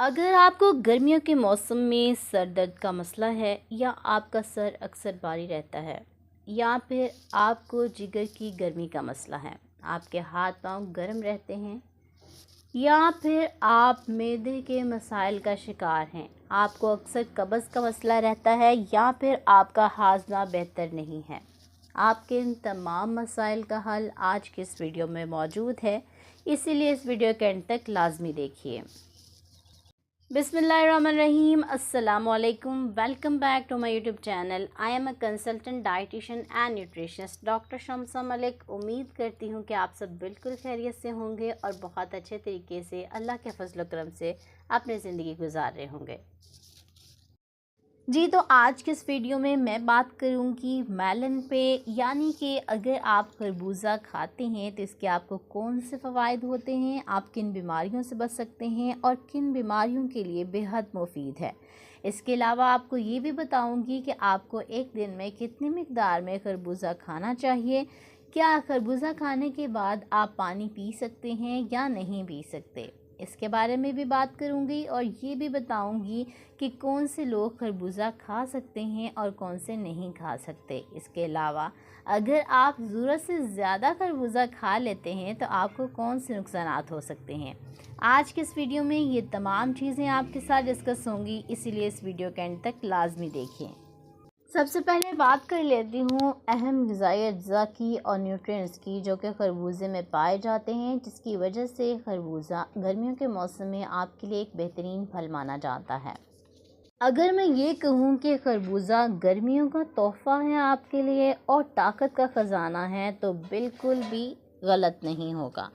अगर आपको गर्मियों के मौसम में सर दर्द का मसला है या आपका सर अक्सर भारी रहता है या फिर आपको जिगर की गर्मी का मसला है, आपके हाथ पांव गर्म रहते हैं या फिर आप मैदे के मसाइल का शिकार हैं, आपको अक्सर कब्ज़ का मसला रहता है या फिर आपका हाजमा बेहतर नहीं है, आपके इन तमाम मसाइल का हल आज के इस वीडियो में मौजूद है। इसीलिए इस वीडियो के एंड तक लाजमी देखिए। बिस्मिल्लाहिर्रहमानिर्रहीम, अस्सलाम वालेकुम। Welcome back to my YouTube channel. I am a consultant dietitian and nutritionist doctor Shamsa Malik. उम्मीद करती हूँ कि आप सब बिल्कुल खैरियत से होंगे और बहुत अच्छे तरीके से अल्लाह के फजल करम से अपनी ज़िंदगी गुजार रहे होंगे। जी, तो आज के इस वीडियो में मैं बात करूंगी मेलन पे, यानी कि अगर आप खरबूजा खाते हैं तो इसके आपको कौन से फ़वाइद होते हैं, आप किन बीमारियों से बच सकते हैं और किन बीमारियों के लिए बेहद मुफीद है। इसके अलावा आपको ये भी बताऊंगी कि आपको एक दिन में कितनी मिकदार में खरबूजा खाना चाहिए, क्या खरबूजा खाने के बाद आप पानी पी सकते हैं या नहीं पी सकते, इसके बारे में भी बात करूंगी और ये भी बताऊंगी कि कौन से लोग खरबूजा खा सकते हैं और कौन से नहीं खा सकते। इसके अलावा अगर आप ज़रूरत से ज़्यादा खरबूजा खा लेते हैं तो आपको कौन से नुकसानात हो सकते हैं। आज के इस वीडियो में ये तमाम चीज़ें आपके साथ डिस्कस होंगी, इसीलिए इस वीडियो के एंड तक लाजमी देखिए। सबसे पहले बात कर लेती हूँ अहम ग़िज़ाई अज्जा की और न्यूट्रिएंट्स की जो कि खरबूजे में पाए जाते हैं, जिसकी वजह से खरबूजा गर्मियों के मौसम में आपके लिए एक बेहतरीन फल माना जाता है। अगर मैं ये कहूँ कि खरबूजा गर्मियों का तोहफ़ा है आपके लिए और ताकत का ख़जाना है तो बिल्कुल भी गलत नहीं होगा।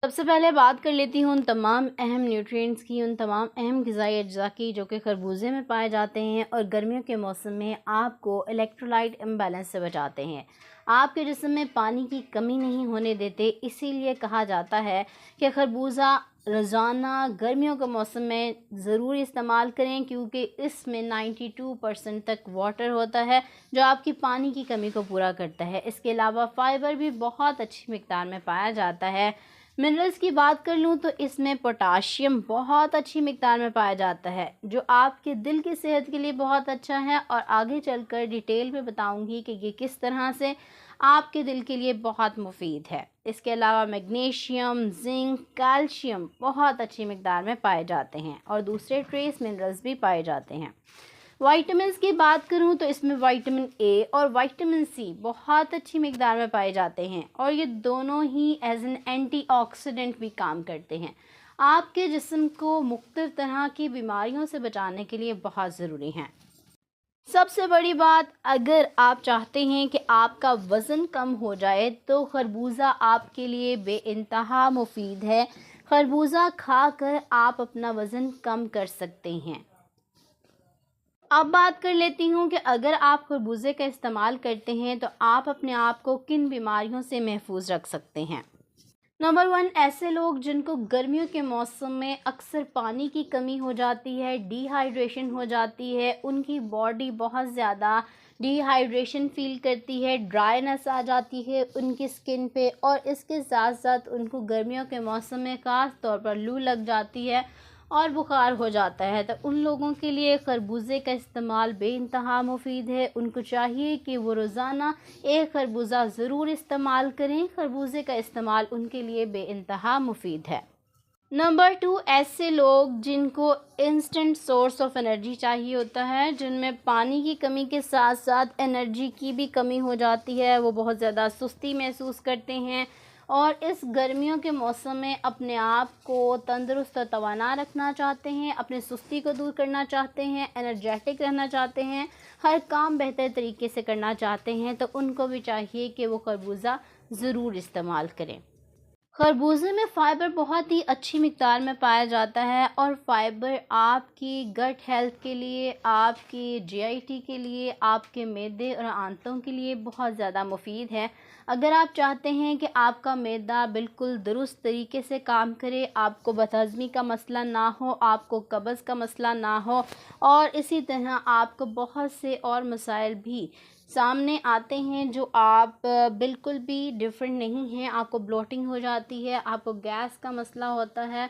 सबसे पहले बात कर लेती हूँ उन तमाम अहम न्यूट्रिएंट्स की, उन तमाम अहम ग़िज़ाई अज्जा की जो कि खरबूजे में पाए जाते हैं और गर्मियों के मौसम में आपको इलेक्ट्रोलाइट इम्बैलेंस से बचाते हैं, आपके जिस्म में पानी की कमी नहीं होने देते। इसीलिए कहा जाता है कि खरबूजा रोज़ाना गर्मियों के मौसम में ज़रूर इस्तेमाल करें, क्योंकि इसमें 92% तक वाटर होता है जो आपकी पानी की कमी को पूरा करता है। इसके अलावा फ़ाइबर भी बहुत अच्छी मिकदार में पाया जाता है। मिनरल्स की बात कर लूँ तो इसमें पोटाशियम बहुत अच्छी मिकदार में पाया जाता है जो आपके दिल की सेहत के लिए बहुत अच्छा है और आगे चलकर डिटेल में बताऊंगी कि ये किस तरह से आपके दिल के लिए बहुत मुफीद है। इसके अलावा मैग्नीशियम, जिंक, कैल्शियम बहुत अच्छी मिकदार में पाए जाते हैं और दूसरे ट्रेस मिनरल्स भी पाए जाते हैं। वाइटामिन्स की बात करूं तो इसमें विटामिन ए और विटामिन सी बहुत अच्छी मिकदार में पाए जाते हैं और ये दोनों ही एज एन एंटीऑक्सीडेंट भी काम करते हैं, आपके जिस्म को मुख्तलिफ तरह की बीमारियों से बचाने के लिए बहुत ज़रूरी हैं। सबसे बड़ी बात, अगर आप चाहते हैं कि आपका वज़न कम हो जाए तो खरबूजा आपके लिए बेइंतहा मुफीद है। खरबूजा खाकर आप अपना वज़न कम कर सकते हैं। अब बात कर लेती हूँ कि अगर आप खरबूजे का इस्तेमाल करते हैं तो आप अपने आप को किन बीमारियों से महफूज रख सकते हैं। नंबर 1, ऐसे लोग जिनको गर्मियों के मौसम में अक्सर पानी की कमी हो जाती है, डिहाइड्रेशन हो जाती है, उनकी बॉडी बहुत ज़्यादा डिहाइड्रेशन फील करती है, ड्राइनेस आ जाती है उनकी स्किन पे और इसके साथ साथ उनको गर्मियों के मौसम में ख़ास तौर पर लू लग जाती है और बुखार हो जाता है, तो उन लोगों के लिए खरबूजे का इस्तेमाल बेइंतहा मुफीद है। उनको चाहिए कि वो रोज़ाना एक खरबूजा ज़रूर इस्तेमाल करें। खरबूजे का इस्तेमाल उनके लिए बेइंतहा मुफीद है। नंबर 2, ऐसे लोग जिनको इंस्टेंट सोर्स ऑफ एनर्जी चाहिए होता है, जिनमें पानी की कमी के साथ साथ एनर्जी की भी कमी हो जाती है, वो बहुत ज़्यादा सुस्ती महसूस करते हैं और इस गर्मियों के मौसम में अपने आप को तंदुरुस्त और तवाना रखना चाहते हैं, अपनी सुस्ती को दूर करना चाहते हैं, एनर्जेटिक रहना चाहते हैं, हर काम बेहतर तरीके से करना चाहते हैं, तो उनको भी चाहिए कि वो खरबूजा ज़रूर इस्तेमाल करें। खरबूजे में फ़ाइबर बहुत ही अच्छी मिकदार में पाया जाता है और फ़ाइबर आपकी गट हेल्थ के लिए, आपकी जीआईटी के लिए, आपके मैदे और आंतों के लिए बहुत ज़्यादा मुफीद है। अगर आप चाहते हैं कि आपका मैदा बिल्कुल दुरुस्त तरीके से काम करे, आपको बदहज़मी का मसला ना हो, आपको कब्ज़ का मसला ना हो और इसी तरह आपको बहुत से और मसाइल भी सामने आते हैं जो आप बिल्कुल भी डिफरेंट नहीं हैं, आपको ब्लोटिंग हो जाती है, आपको गैस का मसला होता है